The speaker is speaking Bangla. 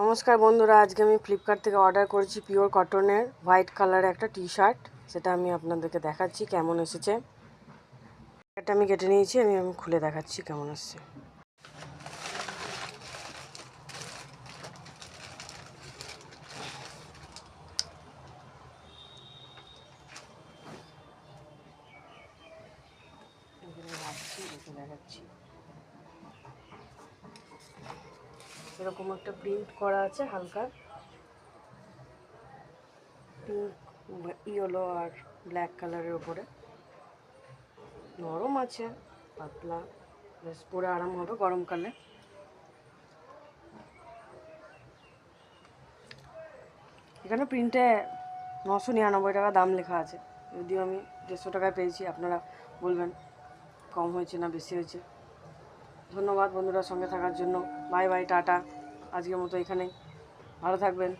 নমস্কার বন্ধুরা, আজকে আমি ফ্লিপকার্ট থেকে অর্ডার করেছি পিওর কটনের হোয়াইট কালারের একটা টি শার্ট। সেটা আমি আপনাদেরকে দেখাচ্ছি কেমন এসেছে। এটা আমি কেটে নিয়েছি, আমি খুলে দেখাচ্ছি কেমন এসেছে। দেখাচ্ছি এরকম একটা প্রিন্ট করা আছে, হালকা পিঙ্ক, ইয়েলো আর ব্ল্যাক কালারের উপরে। নরম আছে, পাতলা, বেশ পরে আরাম হবে গরমকালে। এখানে প্রিন্টে 999 টাকা দাম লেখা আছে, যদিও আমি 150 টাকায় পেয়েছি। আপনারা বলবেন কম হয়েছে না বেশি হয়েছে। ধন্যবাদ বন্ধুরা সঙ্গে থাকার জন্য। Bye bye, tata. আজকের মতো এখানেই, ভালো থাকবেন।